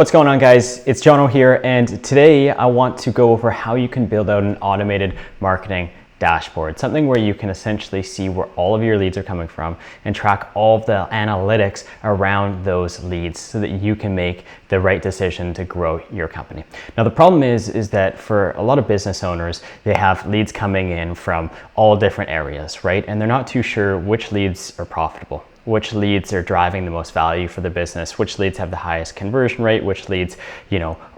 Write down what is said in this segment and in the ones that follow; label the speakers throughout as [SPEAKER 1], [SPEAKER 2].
[SPEAKER 1] What's going on, guys? It's Jono here, and today I want to go over how you can build out an automated marketing dashboard, something where you can essentially see where all of your leads are coming from and track all of the analytics around those leads so that you can make the right decision to grow your company. Now, the problem is that for a lot of business owners, they have leads coming in from all different areas, right? And they're not too sure which leads are profitable, which leads are driving the most value for the business, which leads have the highest conversion rate, which leads,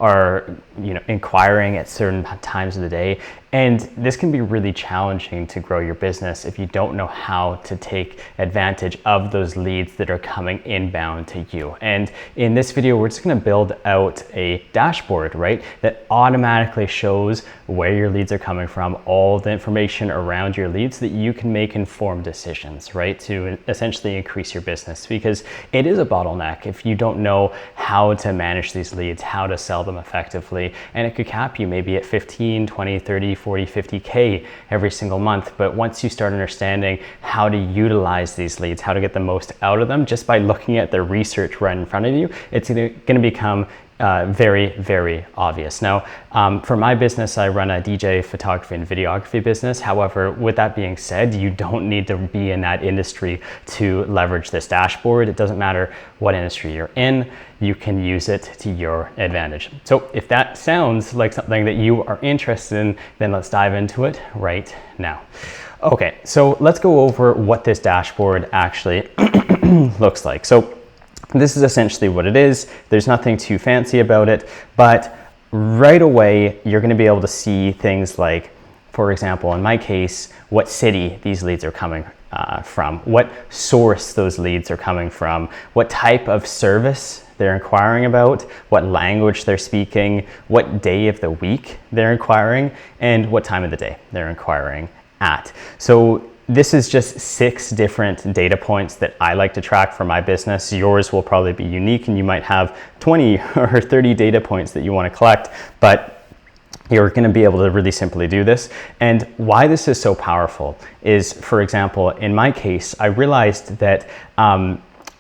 [SPEAKER 1] are, inquiring at certain times of the day. And this can be really challenging to grow your business if you don't know how to take advantage of those leads that are coming inbound to you. And in this video, we're just gonna build out a dashboard, right, that automatically shows where your leads are coming from, all the information around your leads, so that you can make informed decisions, right, to essentially increase your business. Because it is a bottleneck if you don't know how to manage these leads, how to sell them effectively. And it could cap you maybe at 15, 20, 30, 40, 50K every single month. But once you start understanding how to utilize these leads, how to get the most out of them, just by looking at the research right in front of you, it's going to become very, very obvious. Now, for my business, I run a DJ photography and videography business. However, with that being said, you don't need to be in that industry to leverage this dashboard. It doesn't matter what industry you're in, you can use it to your advantage. So if that sounds like something that you are interested in, then let's dive into it right now. Okay, so let's go over what this dashboard actually looks like. So this is essentially what it is. There's nothing too fancy about it, but right away, you're gonna be able to see things like, for example, in my case, what city these leads are coming from, what source those leads are coming from, what type of service they're inquiring about, what language they're speaking, what day of the week they're inquiring, and what time of the day they're inquiring at. So this is just 6 different data points that I like to track for my business. Yours will probably be unique and you might have 20 or 30 data points that you want to collect, but you're going to be able to really simply do this. And why this is so powerful is, for example, in my case, I realized that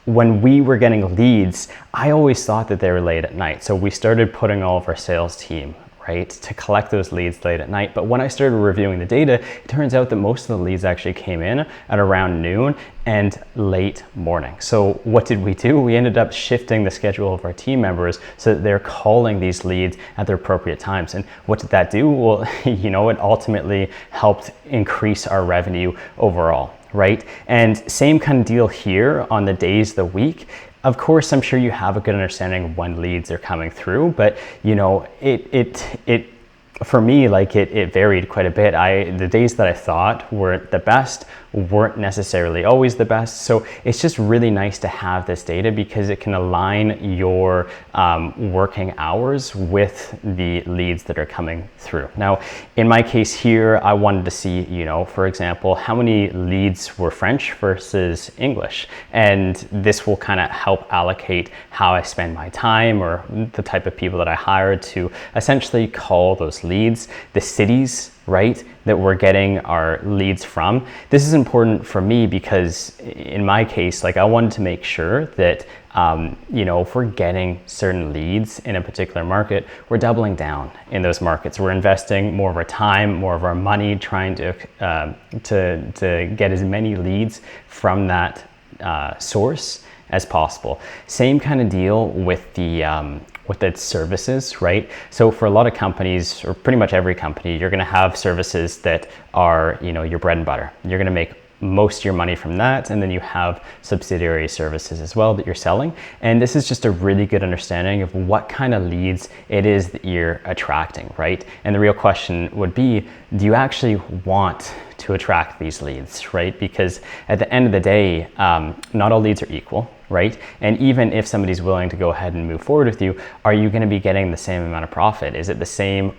[SPEAKER 1] when we were getting leads, I always thought that they were late at night. So we started putting all of our sales team, right, to collect those leads late at night. But when I started reviewing the data, it turns out that most of the leads actually came in at around noon and late morning. So what did we do? We ended up shifting the schedule of our team members so that they're calling these leads at the appropriate times. And what did that do? Well, it ultimately helped increase our revenue overall, right? And same kind of deal here on the days of the week. Of course, I'm sure you have a good understanding of when leads are coming through, but for me, it varied quite a bit. The days that I thought were the best weren't necessarily always the best. So it's just really nice to have this data because it can align your working hours with the leads that are coming through. Now, in my case here, I wanted to see, for example, how many leads were French versus English. And this will kind of help allocate how I spend my time or the type of people that I hired to essentially call those leads, the cities, right, that we're getting our leads from. This is important for me because in my case, I wanted to make sure that, if we're getting certain leads in a particular market, we're doubling down in those markets. We're investing more of our time, more of our money, trying to get as many leads from that source as possible. Same kind of deal with the services, right? So for a lot of companies, or pretty much every company, you're gonna have services that are, your bread and butter. You're gonna make most of your money from that, and then you have subsidiary services as well that you're selling. And this is just a really good understanding of what kind of leads it is that you're attracting, right? And the real question would be, do you actually want to attract these leads, right? Because at the end of the day, not all leads are equal, right? And even if somebody's willing to go ahead and move forward with you, are you going to be getting the same amount of profit? Is it the same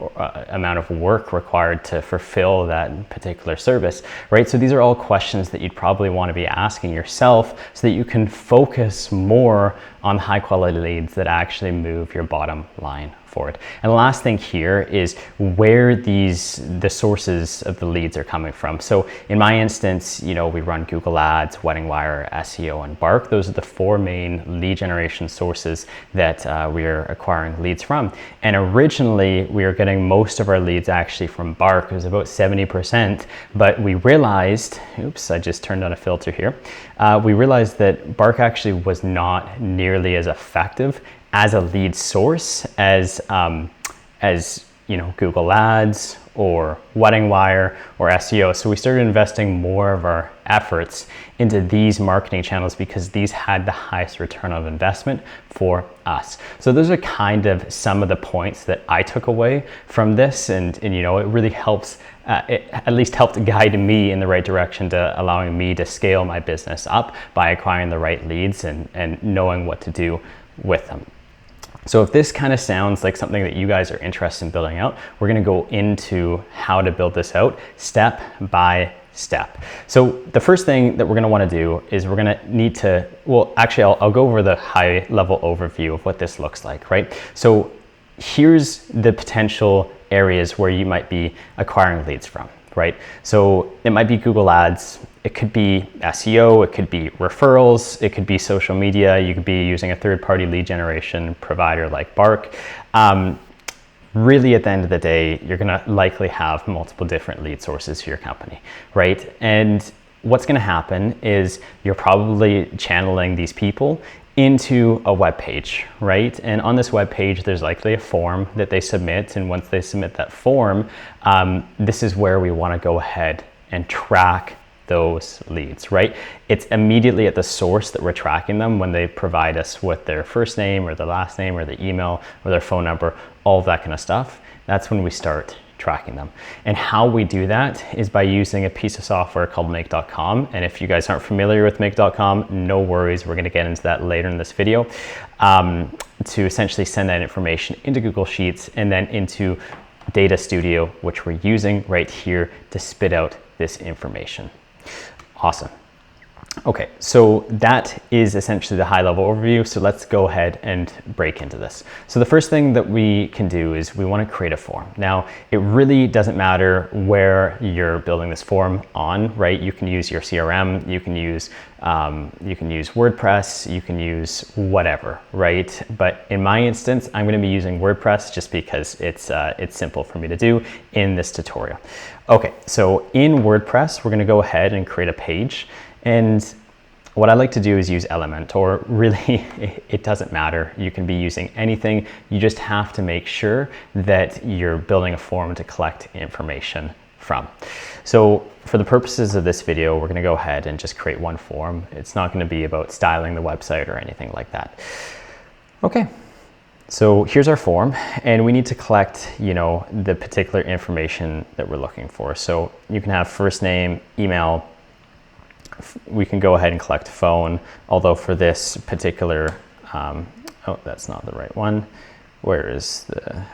[SPEAKER 1] amount of work required to fulfill that particular service, right? So these are all questions that you'd probably want to be asking yourself so that you can focus more on high quality leads that actually move your bottom line forward. And the last thing here is where the sources of the leads are coming from. So in my instance, we run Google Ads, Wedding Wire, SEO, and Bark. Those are the 4 main lead generation sources that we are acquiring leads from. And originally we were getting most of our leads actually from Bark. It was about 70%, but we realized, oops, I just turned on a filter here. We realized that Bark actually was not nearly as effective as a lead source as Google Ads or Wedding Wire or SEO. So we started investing more of our efforts into these marketing channels because these had the highest return on investment for us. So those are kind of some of the points that I took away from this, and it really helps. It at least helped guide me in the right direction to allowing me to scale my business up by acquiring the right leads and knowing what to do with them. So if this kind of sounds like something that you guys are interested in building out, we're going to go into how to build this out step by step. So the first thing that we're going to want to do is we're going to need to, I'll go over the high level overview of what this looks like, right? So here's the potential areas where you might be acquiring leads from, right? So it might be Google Ads, it could be SEO, it could be referrals, it could be social media, you could be using a third-party lead generation provider like Bark. Really, at the end of the day, you're gonna likely have multiple different lead sources for your company, right? And what's gonna happen is you're probably channeling these people into a web page, right? And on this web page, there's likely a form that they submit. And once they submit that form, this is where we want to go ahead and track those leads, right? It's immediately at the source that we're tracking them when they provide us with their first name or their last name or their email or their phone number, all of that kind of stuff. That's when we start tracking them. And how we do that is by using a piece of software called make.com. And if you guys aren't familiar with make.com, no worries, we're going to get into that later in this video, to essentially send that information into Google Sheets and then into Data Studio, which we're using right here to spit out this information. Awesome. Okay, so that is essentially the high level overview. So let's go ahead and break into this. So the first thing that we can do is we want to create a form. Now, it really doesn't matter where you're building this form on, right? You can use your CRM, you can use WordPress, you can use whatever, right? But in my instance, I'm going to be using WordPress just because it's simple for me to do in this tutorial. Okay, so in WordPress, we're going to go ahead and create a page. And what I like to do is use Elementor. Really, it doesn't matter. You can be using anything. You just have to make sure that you're building a form to collect information from. So for the purposes of this video, we're going to go ahead and just create one form. It's not going to be about styling the website or anything like that. Okay. So here's our form, and we need to collect, the particular information that we're looking for. So you can have first name, email. We can go ahead and collect phone, although for this particular, oh, that's not the right one. Where is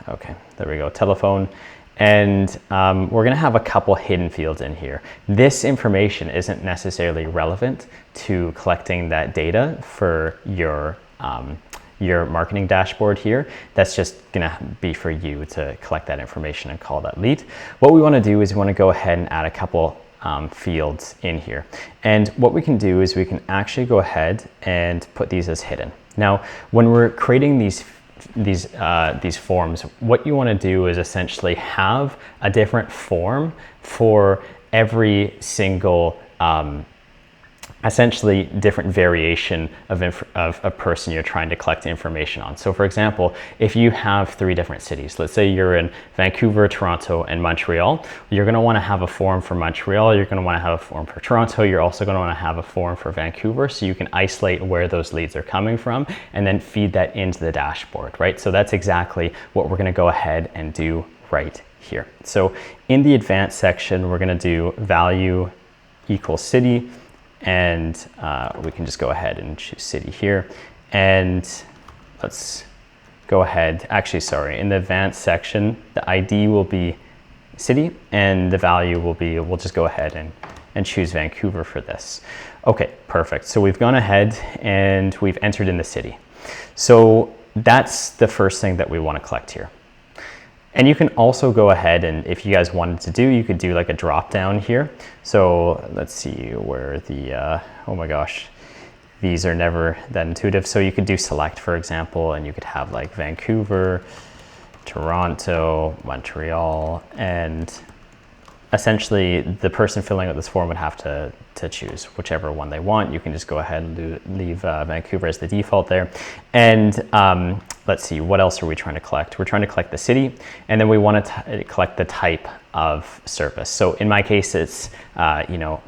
[SPEAKER 1] okay, there we go, telephone. And we're gonna have a couple hidden fields in here. This information isn't necessarily relevant to collecting that data for your marketing dashboard here. That's just gonna be for you to collect that information and call that lead. What we wanna do is we wanna go ahead and add a couple fields in here. And what we can do is we can actually go ahead and put these as hidden. Now, when we're creating these forms, what you want to do is essentially have a different form for every single essentially different variation of a person you're trying to collect information on. So for example, if you have 3 different cities, let's say you're in Vancouver, Toronto, and Montreal, you're going to want to have a form for Montreal, you're going to want to have a form for Toronto, you're also going to want to have a form for Vancouver, so you can isolate where those leads are coming from and then feed that into the dashboard, right? So that's exactly what we're going to go ahead and do right here. So in the advanced section, we're going to do value equals city, and we can just go ahead and choose city here. And let's go ahead, actually, sorry, in the advanced section, the ID will be city and the value will be, we'll just go ahead and choose Vancouver for this. Okay, perfect. So we've gone ahead and we've entered in the city. So that's the first thing that we want to collect here. And you can also go ahead and if you guys wanted to do, you could do like a drop down here. So let's see where the, oh my gosh, these are never that intuitive. So you could do select, for example, and you could have like Vancouver, Toronto, Montreal, and essentially the person filling out this form would have to choose whichever one they want. You can just go ahead and leave Vancouver as the default there. And let's see, what else are we trying to collect? We're trying to collect the city, and then we want to collect the type of service. So in my case, it's, you know,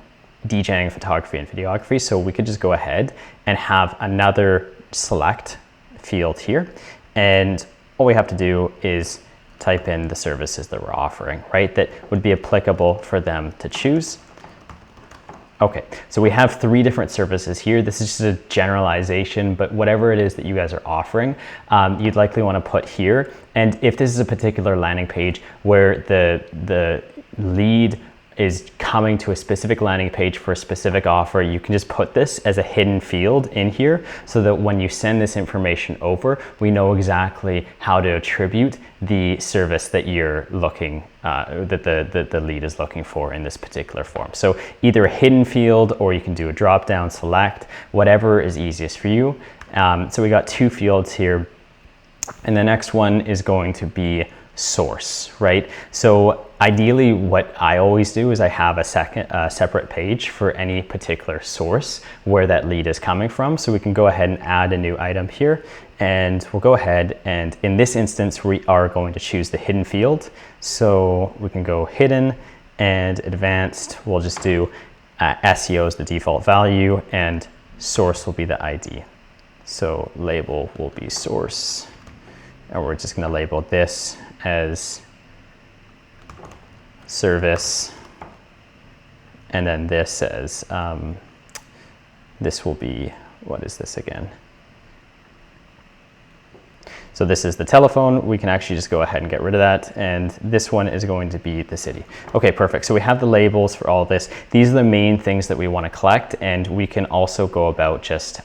[SPEAKER 1] DJing, photography, and videography. So we could just go ahead and have another select field here. And all we have to do is type in the services that we're offering, right? That would be applicable for them to choose. Okay, so we have 3 different services here. This is just a generalization, but whatever it is that you guys are offering, you'd likely want to put here. And if this is a particular landing page where the lead is coming to a specific landing page for a specific offer, you can just put this as a hidden field in here so that when you send this information over, we know exactly how to attribute the service that you're looking, that the lead is looking for in this particular form. So either a hidden field, or you can do a drop down select, whatever is easiest for you. So we got 2 fields here. And the next one is going to be source, right? So ideally what I always do is I have a separate page for any particular source where that lead is coming from. So we can go ahead and add a new item here, and we'll go ahead and in this instance we are going to choose the hidden field. So we can go hidden and advanced. We'll just do SEO as the default value and source will be the ID. So label will be source, and we're just going to label this as service, and then this as this will be, what is this again? So this is the telephone. We can actually just go ahead and get rid of that, and this one is going to be the city. Okay, perfect. So we have the labels for all this. These are the main things that we want to collect, and we can also go about just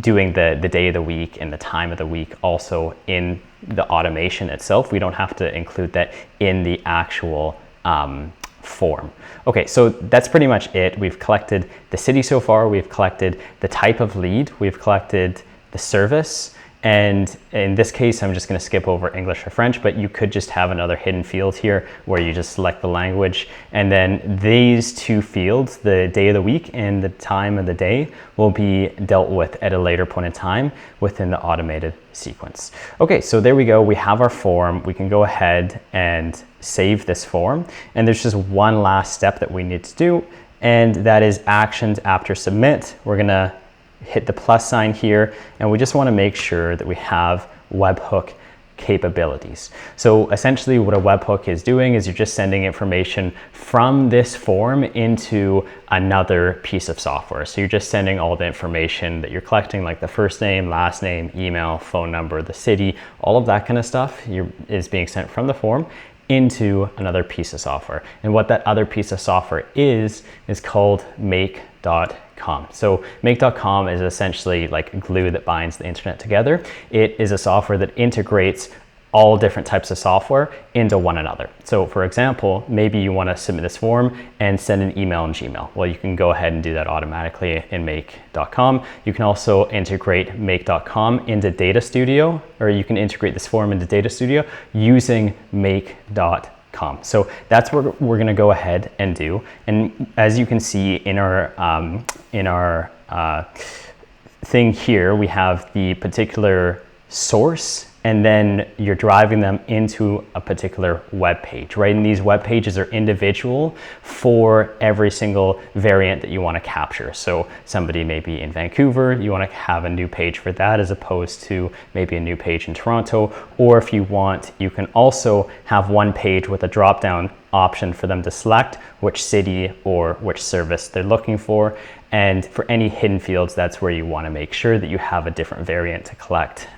[SPEAKER 1] doing the day of the week and the time of the week also in the automation itself. We don't have to include that in the actual form. Okay, so that's pretty much it. We've collected the city so far, we've collected the type of lead, we've collected the service, and in this case I'm just going to skip over English or French, but you could just have another hidden field here where you just select the language, and then these 2 fields, the day of the week and the time of the day, will be dealt with at a later point in time within the automated sequence. Okay, so there we go. We have our form. We can go ahead and save this form, and there's just one last step that we need to do, and that is actions after submit. We're gonna hit the plus sign here, and we just want to make sure that we have webhook capabilities. So essentially what a webhook is doing is you're just sending information from this form into another piece of software. So you're just sending all the information that you're collecting, like the first name, last name, email, phone number, the city, all of that kind of stuff is being sent from the form into another piece of software. And what that other piece of software is called make.com. So make.com is essentially like glue that binds the internet together. It is a software that integrates all different types of software into one another. So for example, maybe you want to submit this form and send an email in Gmail. Well, you can go ahead and do that automatically in make.com. You can also integrate make.com into Data Studio, or you can integrate this form into Data Studio using make.com. So that's what we're going to go ahead and do. And as you can see in our thing here, we have the particular source, and then you're driving them into a particular web page, right? And these web pages are individual for every single variant that you want to capture. So somebody may be in Vancouver, you want to have a new page for that as opposed to maybe a new page in Toronto. Or if you want, you can also have one page with a drop-down option for them to select which city or which service they're looking for. And for any hidden fields, that's where you want to make sure that you have a different variant to collect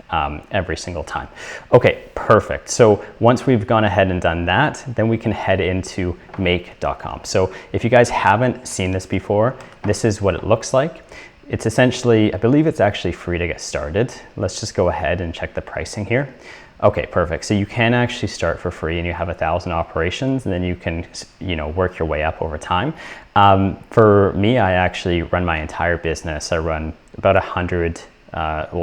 [SPEAKER 1] every single time. Okay, perfect. So once we've gone ahead and done that, then we can head into make.com. So if you guys haven't seen this before, this is what it looks like. it's essentially, I believe it's actually free to get started. Let's just go ahead and check the pricing here. Okay, perfect. So you can actually start for free and you have 1,000 operations, and then you can, work your way up over time. For me, I actually run my entire business. I run about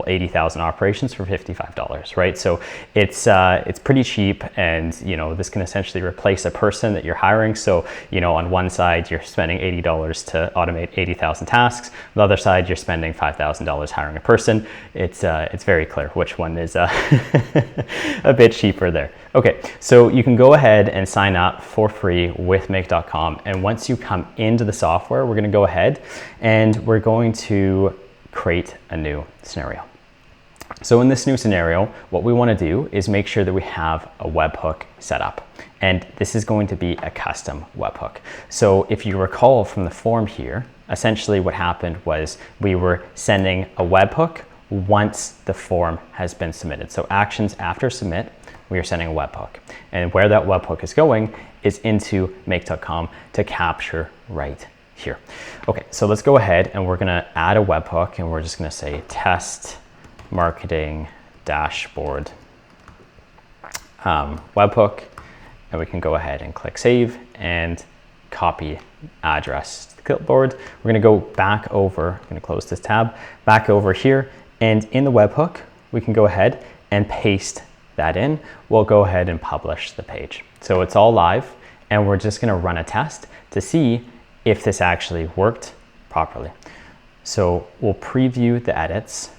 [SPEAKER 1] 80,000 operations for $55, right? So it's pretty cheap, and this can essentially replace a person that you're hiring. So on one side you're spending $80 to automate 80,000 tasks. On the other side you're spending $5,000 hiring a person. It's very clear which one is a bit cheaper there. Okay, so you can go ahead and sign up for free with Make.com, and once you come into the software, we're going to go ahead and we're going to create a new scenario. So in this new scenario, what we want to do is make sure that we have a webhook set up, and this is going to be a custom webhook. So if you recall from the form here, essentially what happened was we were sending a webhook once the form has been submitted. So actions after submit, we are sending a webhook, and where that webhook is going is into Make.com to capture right here. Okay, so let's go ahead and we're gonna add a webhook, and we're just gonna say test marketing dashboard webhook, and we can go ahead and click save and copy address to the clipboard. We're gonna go back over, I'm gonna close this tab, back over here, and in the webhook, we can go ahead and paste that in. We'll go ahead and publish the page. So it's all live, and we're just gonna run a test to see if this actually worked properly. So we'll preview the edits,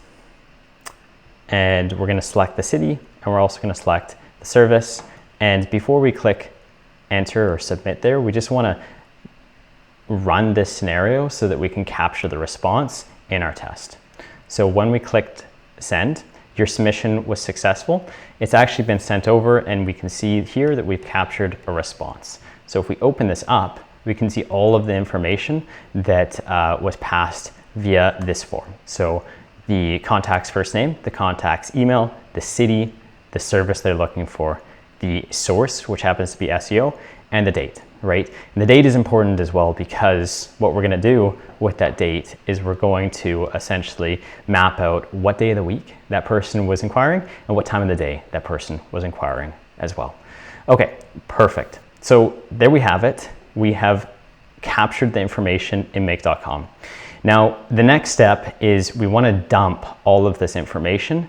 [SPEAKER 1] and we're gonna select the city, and we're also gonna select the service. And before we click enter or submit there, we just wanna run this scenario so that we can capture the response in our test. So when we clicked send, your submission was successful. It's actually been sent over, and we can see here that we've captured a response. So if we open this up, we can see all of the information that was passed via this form. So the contact's first name, the contact's email, the city, the service they're looking for, the source, which happens to be SEO, and the date, right? And the date is important as well, because what we're gonna do with that date is we're going to essentially map out what day of the week that person was inquiring and what time of the day that person was inquiring as well. Okay, perfect. So there we have it. We have captured the information in Make.com. Now, the next step is we want to dump all of this information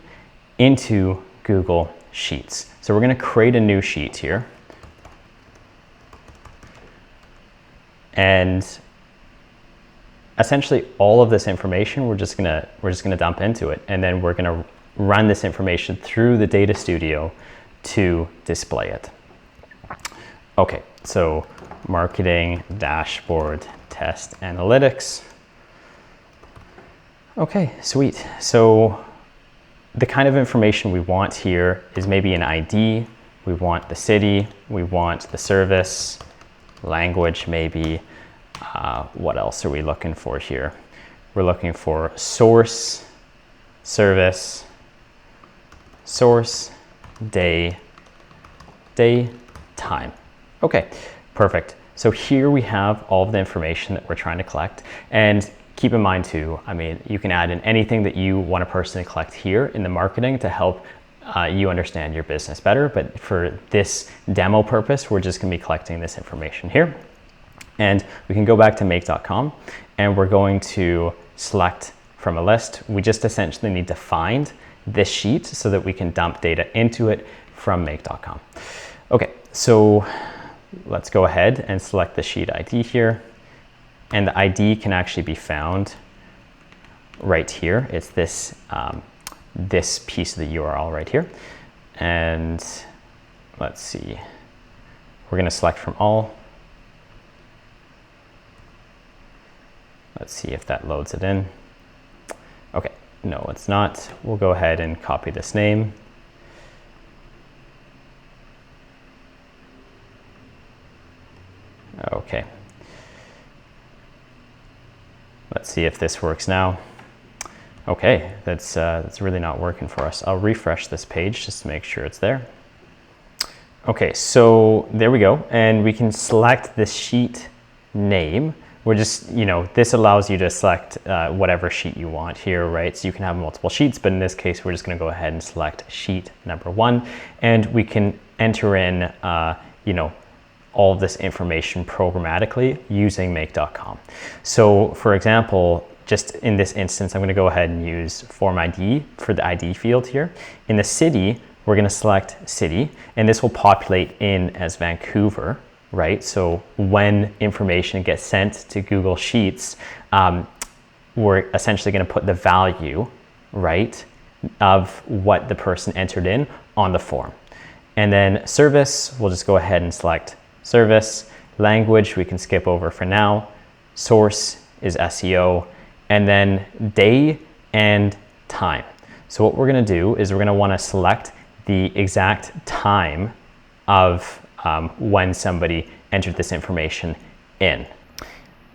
[SPEAKER 1] into Google Sheets. So we're going to create a new sheet here. And essentially all of this information we're just gonna dump into it, and then we're gonna run this information through the Data Studio to display it. Okay, so marketing dashboard test analytics. Okay, sweet. So the kind of information we want here is maybe an ID, we want the city, we want the service, language maybe. What else are we looking for here? We're looking for source, service, source, day, time. Okay, perfect. So here we have all of the information that we're trying to collect. And keep in mind too, I mean, you can add in anything that you want to personally collect here in the marketing to help you understand your business better. But for this demo purpose, we're just going to be collecting this information here. And we can go back to Make.com, and we're going to select from a list. We just essentially need to find this sheet so that we can dump data into it from Make.com. Okay, so let's go ahead and select the sheet ID here. And the ID can actually be found right here. It's this, this piece of the URL right here. And let's see, we're gonna select from all. Let's see if that loads it in. Okay, no, it's not. We'll go ahead and copy this name. Okay. Let's see if this works now. Okay, that's really not working for us. I'll refresh this page just to make sure it's there. Okay, so there we go. And we can select the sheet name, we're just, this allows you to select whatever sheet you want here, right? So you can have multiple sheets, but in this case, we're just gonna go ahead and select sheet number 1, and we can enter in, all of this information programmatically using make.com. So for example, just in this instance, I'm gonna go ahead and use form ID for the ID field here. In the city, we're gonna select city, and this will populate in as Vancouver, right? So when information gets sent to Google Sheets, we're essentially gonna put the value, right, of what the person entered in on the form. And then service, we'll just go ahead and select service. Language, we can skip over for now. Source is SEO. And then day and time. So what we're gonna do is we're gonna wanna select the exact time of when somebody entered this information in.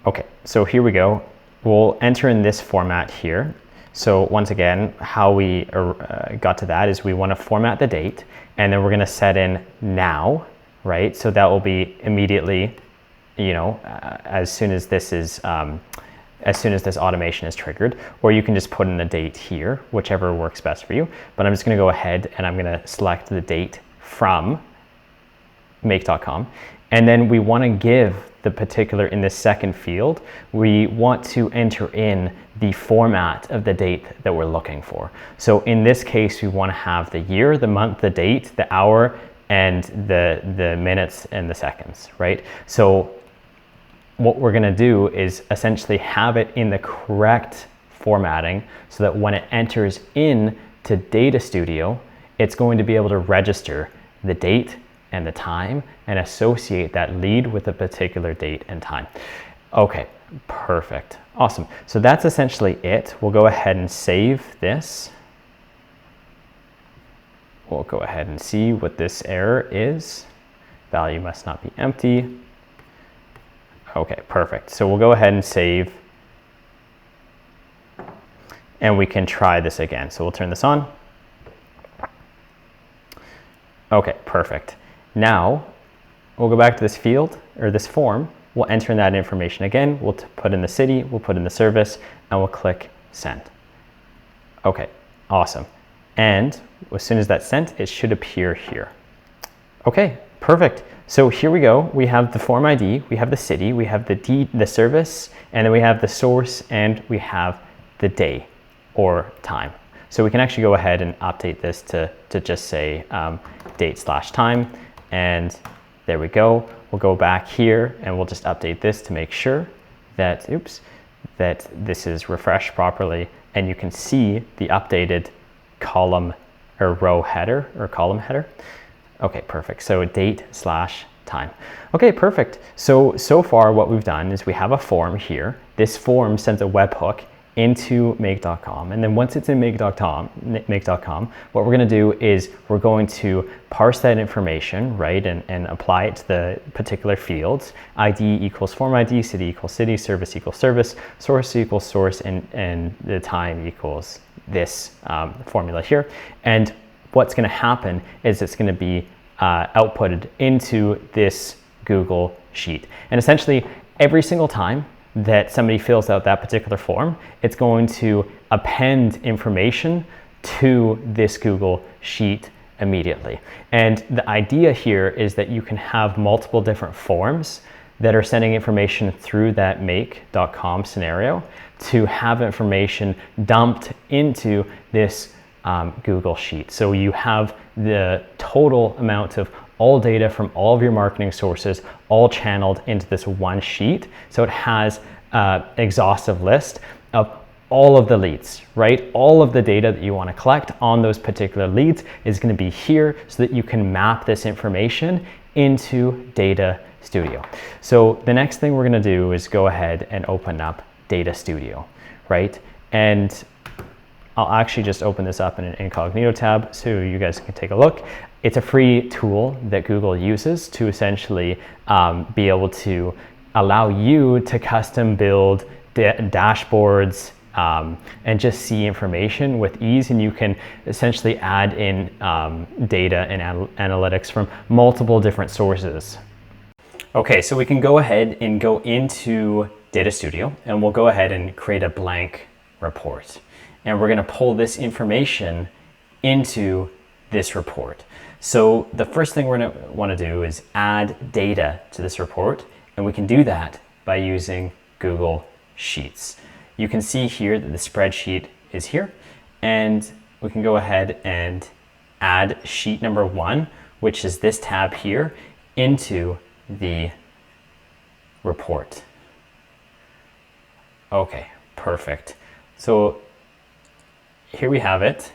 [SPEAKER 1] Okay, so here we go. We'll enter in this format here. So once again, how we got to that is we want to format the date, and then we're going to set in now, right? So that will be immediately, as soon as this automation is triggered, or you can just put in the date here, whichever works best for you. But I'm just going to go ahead and I'm going to select the date from make.com, and then we want to give the particular, in this second field, we want to enter in the format of the date that we're looking for. So in this case, we want to have the year, the month, the date, the hour, and the minutes and the seconds, right? So what we're going to do is essentially have it in the correct formatting so that when it enters in to Data Studio, it's going to be able to register the date and the time and associate that lead with a particular date and time. Okay, perfect. Awesome. So that's essentially it. We'll go ahead and save this. We'll go ahead and see what this error is. Value must not be empty. Okay, perfect. So we'll go ahead and save, and we can try this again. So we'll turn this on. Okay, perfect. Now we'll go back to this field or this form. We'll enter in that information again. We'll put in the city, we'll put in the service, and we'll click send. Okay, awesome. And as soon as that's sent, it should appear here. Okay, perfect. So here we go. We have the form ID, we have the city, we have the service, and then we have the source, and we have the day or time. So we can actually go ahead and update this to just say date/time, and there we go. We'll go back here and we'll just update this to make sure that, that this is refreshed properly, and you can see the updated column or row header or column header. Okay, perfect. So date/time. Okay, perfect. So far what we've done is we have a form here. This form sends a webhook into make.com, and then once it's in make.com, what we're going to do is we're going to parse that information, right, and apply it to the particular fields. ID equals form ID, city equals city, service equals service, source equals source, and the time equals this formula here. And what's going to happen is it's going to be outputted into this Google Sheet, and essentially every single time that somebody fills out that particular form, it's going to append information to this Google Sheet immediately. And the idea here is that you can have multiple different forms that are sending information through that make.com scenario to have information dumped into this Google Sheet. So you have the total amount of all data from all of your marketing sources all channeled into this one sheet. So it has an exhaustive list of all of the leads, right? All of the data that you want to collect on those particular leads is going to be here so that you can map this information into Data Studio. So the next thing we're going to do is go ahead and open up Data Studio, right? And I'll actually just open this up in an incognito tab so you guys can take a look. It's a free tool that Google uses to essentially be able to allow you to custom build dashboards and just see information with ease. And you can essentially add in data and analytics from multiple different sources. Okay, so we can go ahead and go into Data Studio, and we'll go ahead and create a blank report. And we're going to pull this information into this report. So the first thing we're going to want to do is add data to this report, and we can do that by using Google Sheets. You can see here that the spreadsheet is here, and we can go ahead and add sheet number 1, which is this tab here, into the report. Okay, perfect. So here we have it.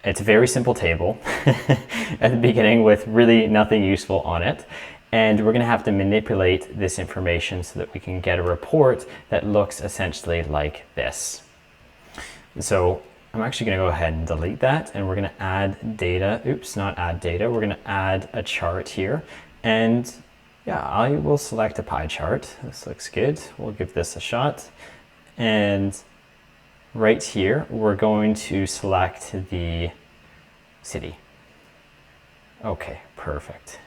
[SPEAKER 1] It's a very simple table at the beginning with really nothing useful on it. And we're going to have to manipulate this information so that we can get a report that looks essentially like this. So I'm actually going to go ahead and delete that, and we're going to add data. Oops, not add data. We're going to add a chart here. And yeah, I will select a pie chart. This looks good. We'll give this a shot. And right here, we're going to select the city. Okay, perfect.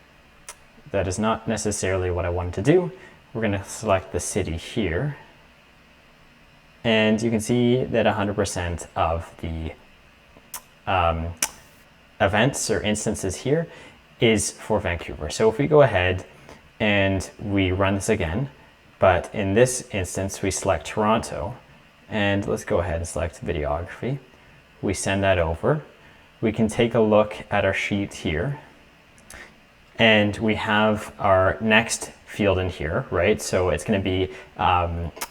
[SPEAKER 1] That is not necessarily what I wanted to do. We're going to select the city here. And you can see that 100% of the events or instances here is for Vancouver. So if we go ahead and we run this again, but in this instance, we select Toronto, and let's go ahead and select videography. We send that over. We can take a look at our sheet here, and we have our next field in here, right? So it's going to be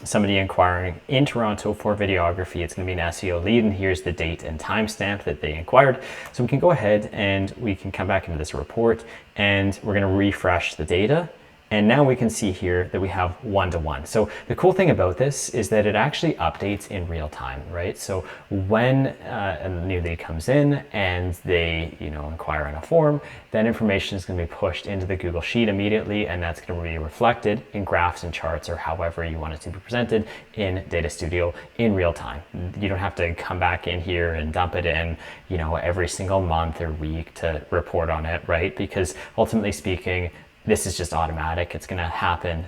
[SPEAKER 1] somebody inquiring in Toronto for videography. It's going to be an SEO lead, and here's the date and timestamp that they inquired. So we can go ahead and we can come back into this report, and we're going to refresh the data. And now we can see here that we have one-to-one. So the cool thing about this is that it actually updates in real time, right? So when a new lead comes in and they, inquire on a form, that information is going to be pushed into the Google Sheet immediately, and that's going to be reflected in graphs and charts or however you want it to be presented in Data Studio in real time. You don't have to come back in here and dump it in, every single month or week to report on it, right? Because ultimately speaking, this is just automatic. It's going to happen,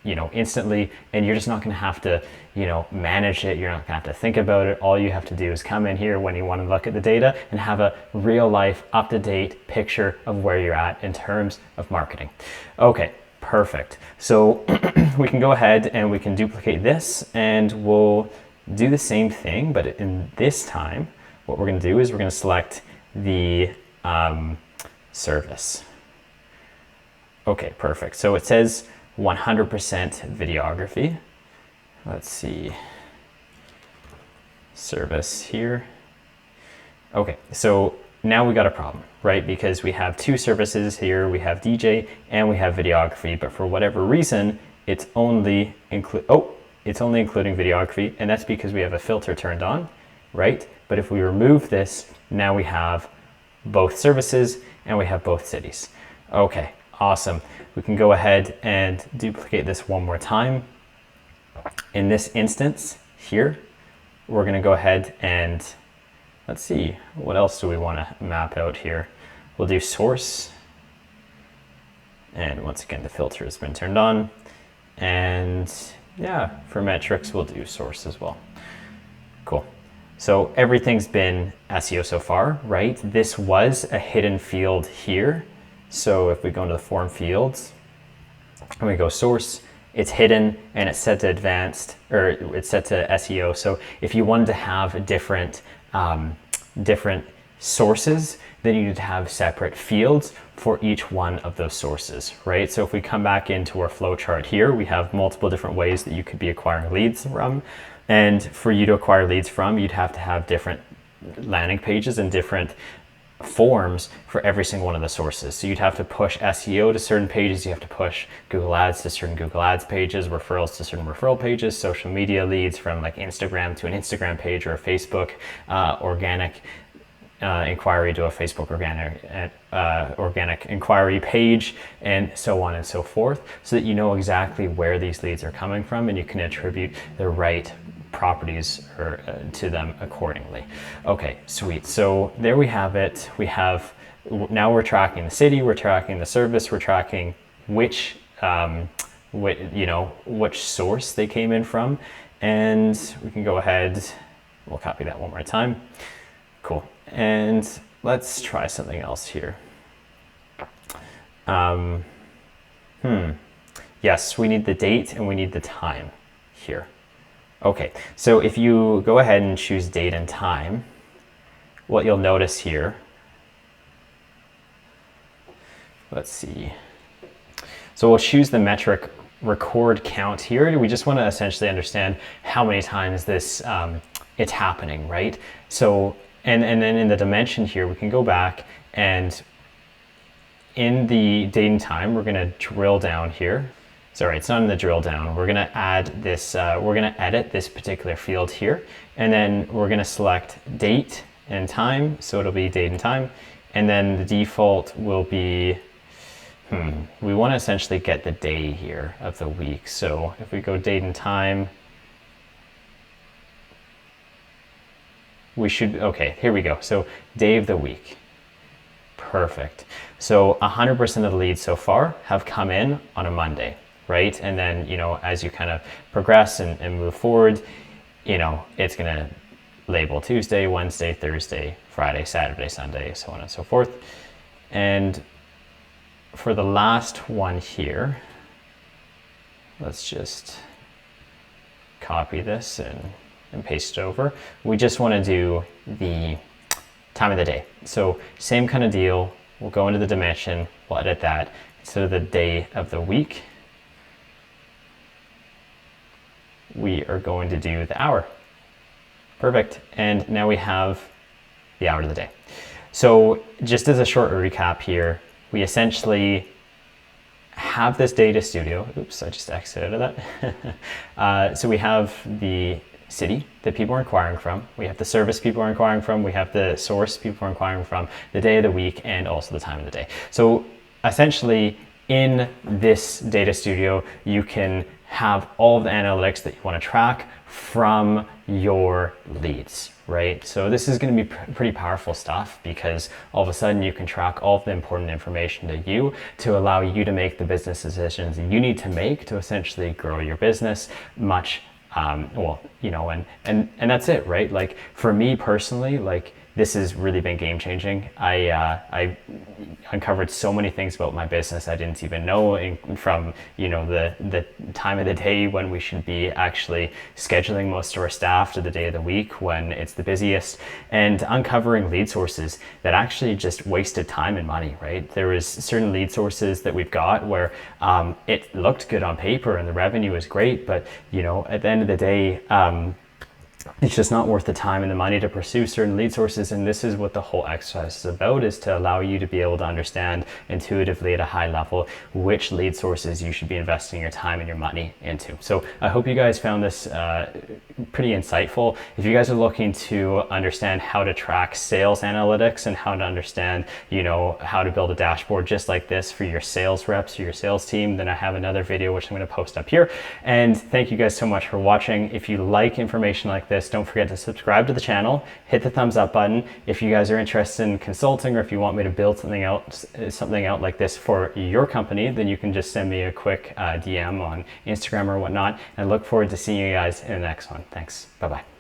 [SPEAKER 1] instantly, and you're just not going to have to, manage it. You're not going to have to think about it. All you have to do is come in here when you want to look at the data and have a real life, up-to-date picture of where you're at in terms of marketing. Okay, perfect. So we can go ahead and we can duplicate this, and we'll do the same thing, but in this time, what we're going to do is we're going to select the service. Okay, perfect. So it says 100% videography. Let's see. Service here. Okay, so now we got a problem, right? Because we have two services here. We have DJ and we have videography, but for whatever reason, it's only including videography, and that's because we have a filter turned on, right? But if we remove this, now we have both services and we have both cities. Okay. Awesome. We can go ahead and duplicate this one more time. In this instance here, we're going to go ahead and let's see, what else do we want to map out here? We'll do source. And once again, the filter has been turned on. And yeah, for metrics, we'll do source as well. Cool. So everything's been SEO so far, right? This was a hidden field here. So if we go into the form fields and we go source, it's hidden and it's set to advanced, or it's set to SEO. So if you wanted to have different sources, then you need to have separate fields for each one of those sources, right? So if we come back into our flow chart here, we have multiple different ways that you could be acquiring leads from. And for you to acquire leads from, you'd have to have different landing pages and different forms for every single one of the sources. So you'd have to push SEO to certain pages, you have to push Google Ads to certain Google Ads pages, referrals to certain referral pages, social media leads from like Instagram to an Instagram page or a Facebook organic inquiry to a Facebook organic inquiry page, and so on and so forth, so that you know exactly where these leads are coming from and you can attribute the right properties to them accordingly. Okay, sweet. So there we have it. Now we're tracking the city, we're tracking the service, we're tracking which which source they came in from. And we can go ahead, we'll copy that one more time. Cool. And let's try something else here. Yes, we need the date and we need the time here. Okay, so if you go ahead and choose date and time, what you'll notice here, let's see. So we'll choose the metric record count here. We just want to essentially understand how many times this it's happening, right? So, and then in the dimension here, we can go back and in the date and time, we're going to drill down here. Sorry, it's not in the drill down. We're going to add this, we're going to edit this particular field here. And then we're going to select date and time. So it'll be date and time. And then the default will be, we want to essentially get the day here of the week. So if we go date and time, we should, okay, here we go. So day of the week. Perfect. So 100% of the leads so far have come in on a Monday, right? And then, as you kind of progress and move forward, it's going to label Tuesday, Wednesday, Thursday, Friday, Saturday, Sunday, so on and so forth. And for the last one here, let's just copy this and paste it over. We just want to do the time of the day. So same kind of deal. We'll go into the dimension, we'll edit that. Instead of the day of the week, we are going to do the hour. Perfect. And now we have the hour of the day. So just as a short recap here, we essentially have this data studio. Oops, I just exited out of that. So we have the city that people are inquiring from, we have the service people are inquiring from, we have the source people are inquiring from, the day of the week, and also the time of the day. So essentially in this data studio, you can have all of the analytics that you want to track from your leads, right? So this is going to be pretty powerful stuff because all of a sudden you can track all of the important information to you to allow you to make the business decisions you need to make to essentially grow your business much and that's it, right? Like for me personally, like this has really been game changing. I uncovered so many things about my business I didn't even know, from the time of the day when we should be actually scheduling most of our staff to the day of the week when it's the busiest, and uncovering lead sources that actually just wasted time and money, right? There was certain lead sources that we've got where it looked good on paper and the revenue was great, but at the end of the day, it's just not worth the time and the money to pursue certain lead sources. And this is what the whole exercise is about, is to allow you to be able to understand intuitively at a high level which lead sources you should be investing your time and your money into. So I hope you guys found this pretty insightful. If you guys are looking to understand how to track sales analytics and how to understand, how to build a dashboard just like this for your sales reps or your sales team, then I have another video which I'm going to post up here. And thank you guys so much for watching. If you like information like this, don't forget to subscribe to the channel, hit the thumbs up button. If you guys are interested in consulting, or if you want me to build something out like this for your company, then you can just send me a quick DM on Instagram or whatnot. And I look forward to seeing you guys in the next one. Thanks. Bye-bye.